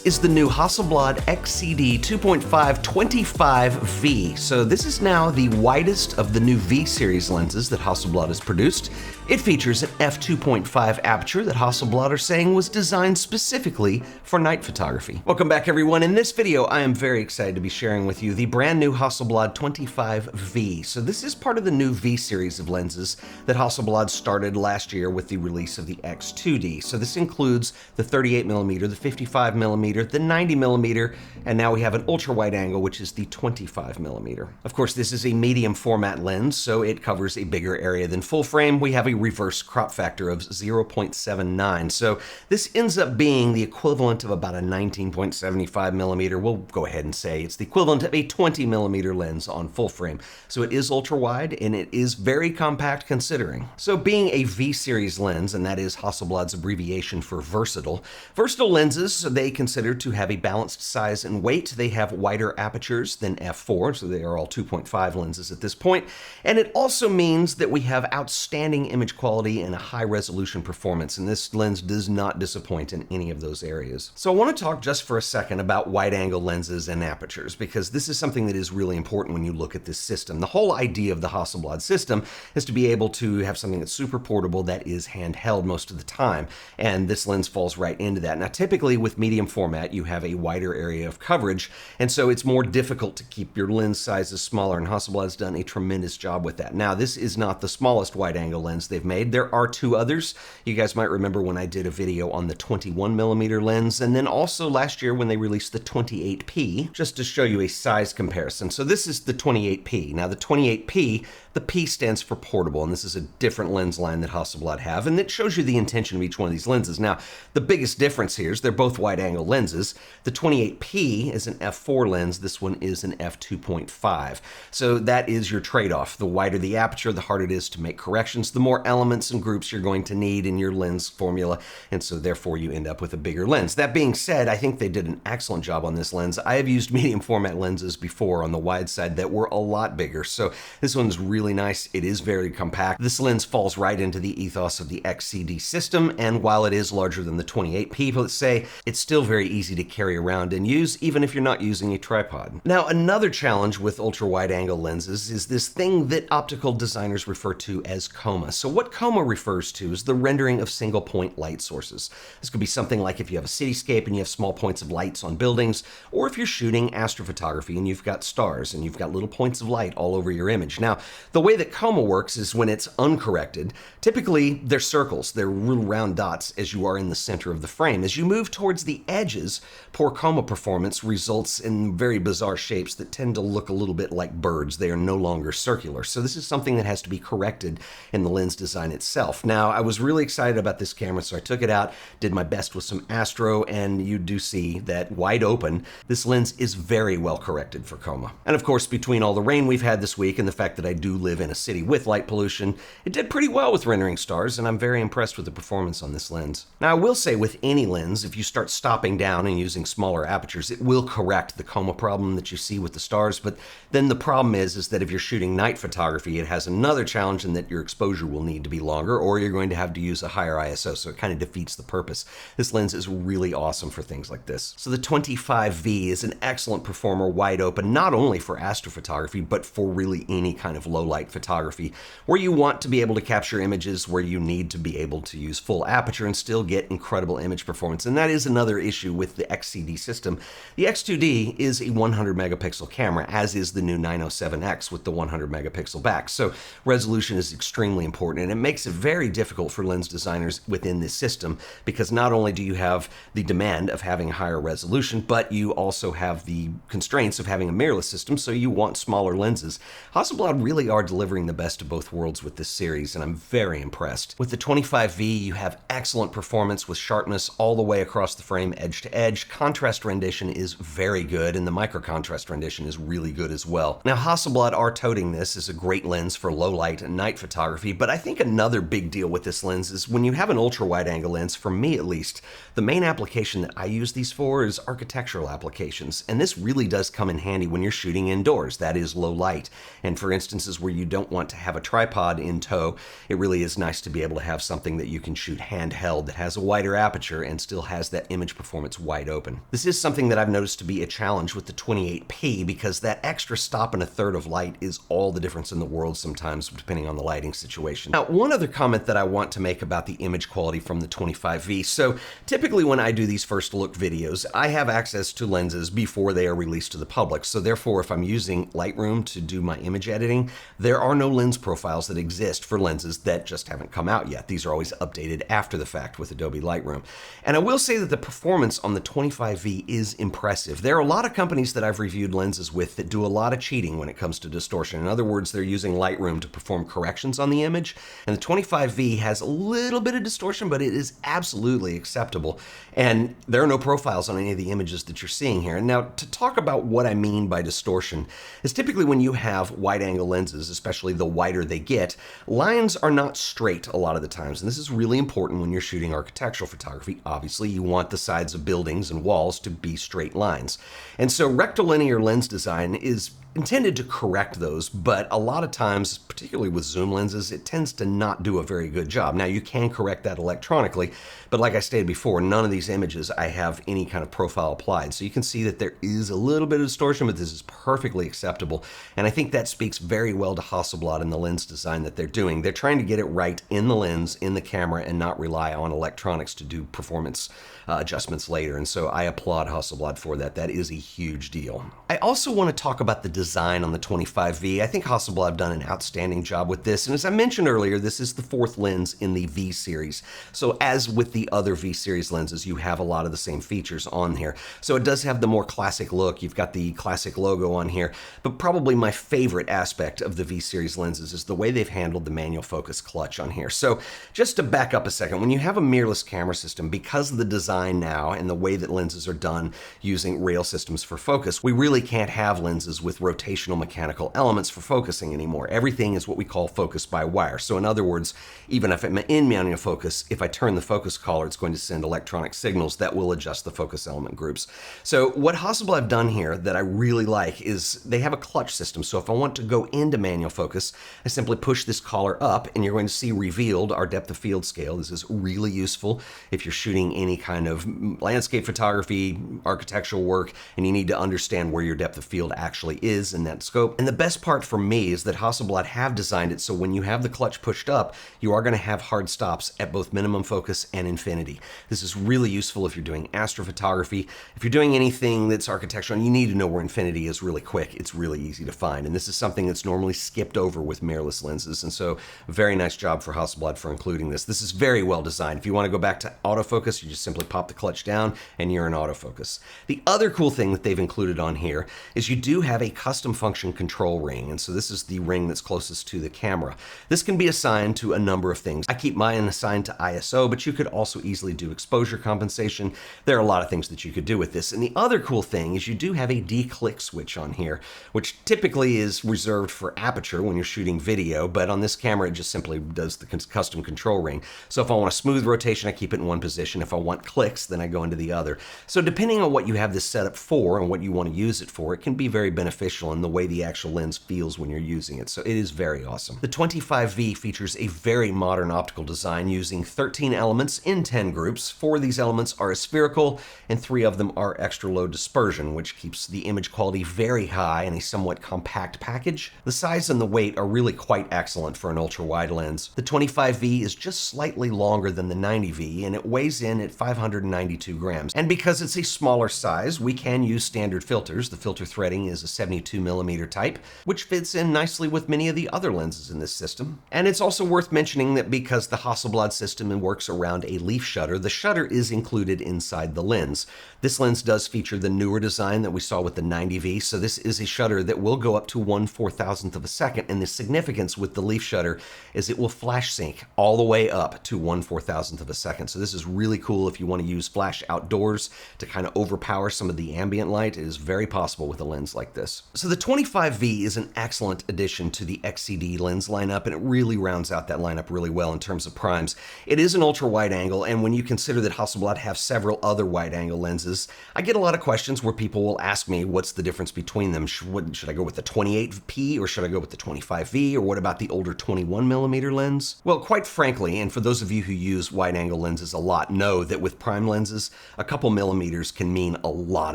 is the new Hasselblad XCD 2.5 25V. So this is now the widest of the new V series lenses that Hasselblad has produced. It features an f2.5 aperture that Hasselblad are saying was designed specifically for night photography. Welcome back, everyone. In this video, I am very excited to be sharing with you the brand new Hasselblad 25V. So this is part of the new V series of lenses that Hasselblad started last year with the release of the X2D. So this includes the 38mm, the 55mm, the 90mm, and now we have an ultra wide angle, which is the 25mm. Of course, this is a medium format lens, so it covers a bigger area than full frame. We have a reverse crop factor of 0.79. So this ends up being the equivalent of about a 19.75mm. We'll go ahead and say it's the equivalent of a 20mm lens on full frame. So it is ultra wide and it is very compact considering. So being a V series lens, and that is Hasselblad's abbreviation for versatile. Versatile lenses, they consider to have a balanced size and weight. They have wider apertures than f4, so they are all 2.5 lenses at this point. And it also means that we have outstanding image quality and a high resolution performance, and this lens does not disappoint in any of those areas. So I want to talk just for a second about wide angle lenses and apertures, because this is something that is really important when you look at this system. The whole idea of the Hasselblad system is to be able to have something that's super portable that is handheld most of the time, and this lens falls right into that. Now typically with medium format you have a wider area of coverage, and so it's more difficult to keep your lens sizes smaller, and Hasselblad's done a tremendous job with that. Now this is not the smallest wide angle lens they've made. There are two others. You guys might remember when I did a video on the 21mm lens, and then also last year when they released the 28P, just to show you a size comparison. So this is the 28P. Now the 28P, the P stands for portable, and this is a different lens line that Hasselblad have, and it shows you the intention of each one of these lenses. Now, the biggest difference here is they're both wide-angle lenses. The 28P is an f4 lens. This one is an f2.5. So that is your trade-off. The wider the aperture, the harder it is to make corrections, the more elements and groups you're going to need in your lens formula, and so therefore you end up with a bigger lens. That being said, I think they did an excellent job on this lens. I have used medium format lenses before on the wide side that were a lot bigger, so this one's really nice. It is very compact. This lens falls right into the ethos of the XCD system, and while it is larger than the 28P, let's say, it's still very easy to carry around and use, even if you're not using a tripod. Now, another challenge with ultra wide angle lenses is this thing that optical designers refer to as coma. So what coma refers to is the rendering of single point light sources. This could be something like if you have a cityscape and you have small points of lights on buildings, or if you're shooting astrophotography and you've got stars and you've got little points of light all over your image. Now, the way that coma works is when it's uncorrected, typically they're circles, they're little round dots as you are in the center of the frame. As you move towards the edges, poor coma performance results in very bizarre shapes that tend to look a little bit like birds. They are no longer circular. So this is something that has to be corrected in the lens design itself. Now, I was really excited about this camera, so I took it out, did my best with some astro, and you do see that wide open, this lens is very well corrected for coma. And of course, between all the rain we've had this week and the fact that I do live in a city with light pollution, it did pretty well with rendering stars, and I'm very impressed with the performance on this lens. Now, I will say with any lens, if you start stopping down and using smaller apertures, it will correct the coma problem that you see with the stars, but then the problem is that if you're shooting night photography, it has another challenge in that your exposure will need to be longer, or you're going to have to use a higher ISO, so it kind of defeats the purpose. This lens is really awesome for things like this. So the 25V is an excellent performer wide open, not only for astrophotography, but for really any kind of low light photography, where you want to be able to capture images where you need to be able to use full aperture and still get incredible image performance. And that is another issue with the XCD system. The X2D is a 100 megapixel camera, as is the new 907X with the 100 megapixel back. So resolution is extremely important, and it makes it very difficult for lens designers within this system, because not only do you have the demand of having a higher resolution, but you also have the constraints of having a mirrorless system, so you want smaller lenses. Hasselblad really are delivering the best of both worlds with this series, and I'm very impressed. With the 25V, you have excellent performance with sharpness all the way across the frame, edge to edge. Contrast rendition is very good, and the micro contrast rendition is really good as well. Now, Hasselblad are touting this as a great lens for low light and night photography, but I think another big deal with this lens is when you have an ultra-wide angle lens, for me at least, the main application that I use these for is architectural applications. And this really does come in handy when you're shooting indoors, that is low light. And for instances where you don't want to have a tripod in tow, it really is nice to be able to have something that you can shoot handheld that has a wider aperture and still has that image performance wide open. This is something that I've noticed to be a challenge with the 28p because that extra stop and a third of light is all the difference in the world sometimes depending on the lighting situation. Now, one other comment that I want to make about the image quality from the 25V. So typically when I do these first look videos, I have access to lenses before they are released to the public. So therefore, if I'm using Lightroom to do my image editing, there are no lens profiles that exist for lenses that just haven't come out yet. These are always updated after the fact with Adobe Lightroom. And I will say that the performance on the 25V is impressive. There are a lot of companies that I've reviewed lenses with that do a lot of cheating when it comes to distortion. In other words, they're using Lightroom to perform corrections on the image. And the 25V has a little bit of distortion, but it is absolutely acceptable. And there are no profiles on any of the images that you're seeing here. And now to talk about what I mean by distortion is typically when you have wide angle lenses, especially the wider they get, lines are not straight a lot of the times. And this is really important when you're shooting architectural photography. Obviously, you want the sides of buildings and walls to be straight lines. And so rectilinear lens design is intended to correct those, but a lot of times, particularly with zoom lenses, it tends to not do a very good job. Now, you can correct that electronically, but like I stated before, none of these images I have any kind of profile applied. So you can see that there is a little bit of distortion, but this is perfectly acceptable. And I think that speaks very well to Hasselblad and the lens design that they're doing. They're trying to get it right in the lens, in the camera, and not rely on electronics to do performance adjustments later. And so I applaud Hasselblad for that. That is a huge deal. I also want to talk about the design on the 25V. I think Hasselblad have done an outstanding job with this. And as I mentioned earlier, this is the fourth lens in the V series. So as with the other V series lenses, you have a lot of the same features on here. So it does have the more classic look. You've got the classic logo on here. But probably my favorite aspect of the V series lenses is the way they've handled the manual focus clutch on here. So just to back up a second, when you have a mirrorless camera system, because of the design now and the way that lenses are done using rail systems for focus, we really can't have lenses with rotational mechanical elements for focusing anymore. Everything is what we call focus by wire. So in other words, even if I'm in manual focus, if I turn the focus collar, it's going to send electronic signals that will adjust the focus element groups. So what Hasselblad have done here that I really like is they have a clutch system. So if I want to go into manual focus, I simply push this collar up and you're going to see revealed our depth of field scale. This is really useful if you're shooting any kind of landscape photography, architectural work, and you need to understand where your depth of field actually is in that scope. And the best part for me is that Hasselblad have designed it so when you have the clutch pushed up, you are going to have hard stops at both minimum focus and infinity. This is really useful if you're doing astrophotography. If you're doing anything that's architectural and you need to know where infinity is really quick, it's really easy to find. And this is something that's normally skipped over with mirrorless lenses. And so very nice job for Hasselblad for including this. This is very well designed. If you want to go back to autofocus, you just simply pop the clutch down and you're in autofocus. The other cool thing that they've included on here is you do have a custom function control ring. And so this is the ring that's closest to the camera. This can be assigned to a number of things. I keep mine assigned to ISO, but you could also easily do exposure compensation. There are a lot of things that you could do with this. And the other cool thing is you do have a declick switch on here, which typically is reserved for aperture when you're shooting video, but on this camera, it just simply does the custom control ring. So if I want a smooth rotation, I keep it in one position. If I want clicks, then I go into the other. So depending on what you have this set up for and what you want to use it for, it can be very beneficial in the way the actual lens feels when you're using it. So it is very awesome. The 25V features a very modern optical design using 13 elements in 10 groups. 4 of these elements are spherical and 3 of them are extra low dispersion, which keeps the image quality very high in a somewhat compact package. The size and the weight are really quite excellent for an ultra-wide lens. The 25V is just slightly longer than the 90V and it weighs in at 592 grams. And because it's a smaller size, we can use standard filters. The filter threading is a 72mm type, which fits in nicely with many of the other lenses in this system. And it's also worth mentioning that because the Hasselblad system works around a leaf shutter, the shutter is included inside the lens. This lens does feature the newer design that we saw with the 90V, so this is a shutter that will go up to 1/4000th of a second, and the significance with the leaf shutter is it will flash sync all the way up to 1/4000th of a second. So this is really cool if you want to use flash outdoors to kind of overpower some of the ambient light. It is very possible with a lens like this. So the 25V is an excellent addition to the XCD lens lineup, and it really rounds out that lineup really well in terms of primes. It is an ultra wide angle, and when you consider that Hasselblad have several other wide angle lenses, I get a lot of questions where people will ask me what's the difference between them. Should I go with the 28p or should I go with the 25v, or what about the older 21mm lens? Well, quite frankly, and for those of you who use wide angle lenses a lot, know that with prime lenses, a couple millimeters can mean a lot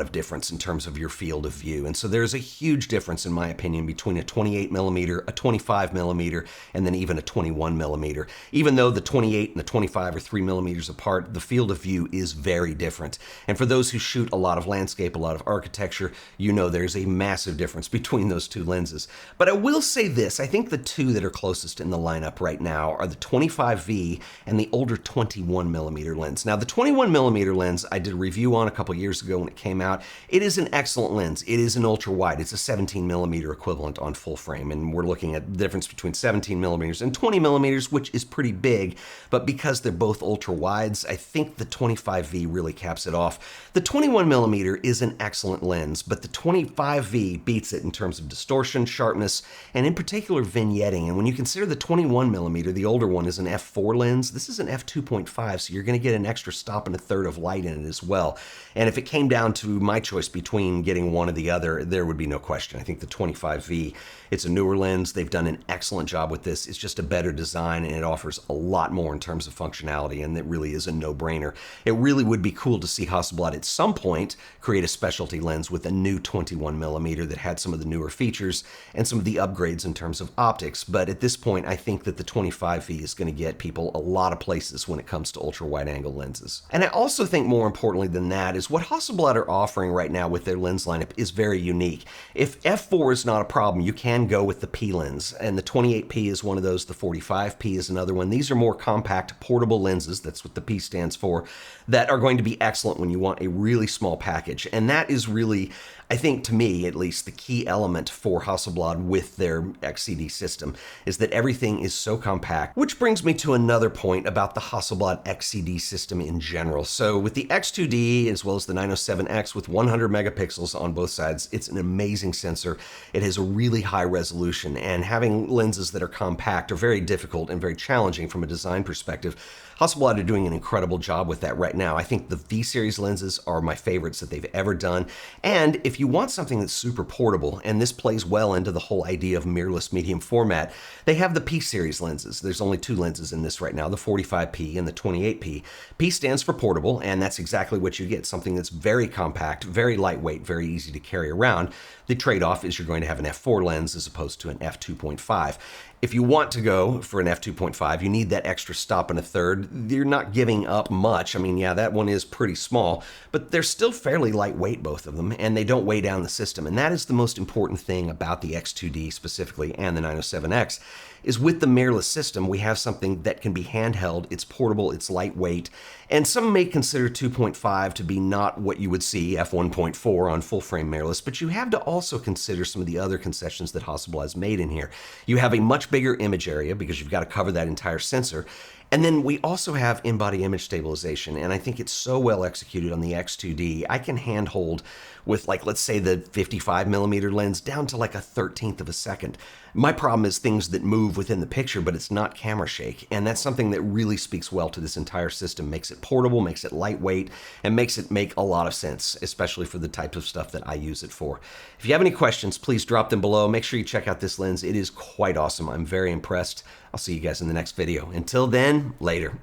of difference in terms of your field of view. And so there's a huge difference, in my opinion, between a 28mm, a 25mm, and then even a 21mm. Even though the 28 and the 25 are 3mm apart, the field of view is very different. And for those who shoot a lot of landscape, a lot of architecture, you know there's a massive difference between those two lenses. But I will say this, I think the two that are closest in the lineup right now are the 25V and the older 21mm lens. Now the 21mm lens I did a review on a couple years ago when it came out. It is an excellent lens. It is an ultra wide. It's a 17mm equivalent on full frame, and we're looking at the difference between 17mm and 20mm, which is pretty big, but because they're both ultra wides, I think the 25V really caps it off. The 21mm is an excellent lens, but the 25V beats it in terms of distortion, sharpness, and in particular vignetting. And when you consider the 21mm, the older one, is an f4 lens, this is an f2.5, so you're going to get an extra stop and a third of light in it as well. And if it came down to my choice between getting one or the other, there would be no question. I think the 25V, it's a newer lens. They've done an excellent job with this. It's just a better design, and it offers a lot more in terms of functionality, and it really is a no-brainer. It really would be cool to see Hasselblad at some point create a specialty lens with a new 21mm that had some of the newer features and some of the upgrades in terms of optics. But at this point, I think that the 25V is going to get people a lot of places when it comes to ultra-wide-angle lenses. And I also think more importantly than that is what Hasselblad are offering right now with their lens lineup is very unique. If f4 is not a problem, you can go with the P lens, and the 28p is one of those, the 45p is another one. These are more compact, portable lenses, that's what the P stands for, that are going to be excellent when you want a really small package. And that is really, I think, to me at least, the key element for Hasselblad with their XCD system, is that everything is so compact. Which brings me to another point about the Hasselblad XCD system in general. So with the X2D as well as the 907X with 100 megapixels on both sides, it's an amazing sensor. It has a really high resolution, and having lenses that are compact are very difficult and very challenging from a design perspective. Hasselblad are doing an incredible job with that right now. I think the V-series lenses are my favorites that they've ever done. And if you want something that's super portable, and this plays well into the whole idea of mirrorless medium format, they have the P-series lenses. There's only two lenses in this right now, the 45p and the 28p. P stands for portable, and that's exactly what you get, something that's very compact, very lightweight, very easy to carry around. The trade-off is you're going to have an f4 lens as opposed to an f2.5. If you want to go for an f2.5, you need that extra stop and a third. You're not giving up much. I mean, yeah, that one is pretty small, but they're still fairly lightweight, both of them, and they don't weigh down the system. And that is the most important thing about the X2D specifically and the 907X, is with the mirrorless system, we have something that can be handheld, it's portable, it's lightweight, and some may consider 2.5 to be not what you would see f1.4 on full-frame mirrorless, but you have to also consider some of the other concessions that Hasselblad has made in here. You have a much bigger image area because you've got to cover that entire sensor. And then we also have in-body image stabilization, and I think it's so well executed on the X2D. I can handhold with, like, let's say the 55mm lens down to like a 13th of a second. My problem is things that move within the picture, but it's not camera shake, and that's something that really speaks well to this entire system. Makes it portable, makes it lightweight, and makes it make a lot of sense, especially for the type of stuff that I use it for. If you have any questions, please drop them below. Make sure you check out this lens. It is quite awesome. I'm very impressed. I'll see you guys in the next video. Until then, later.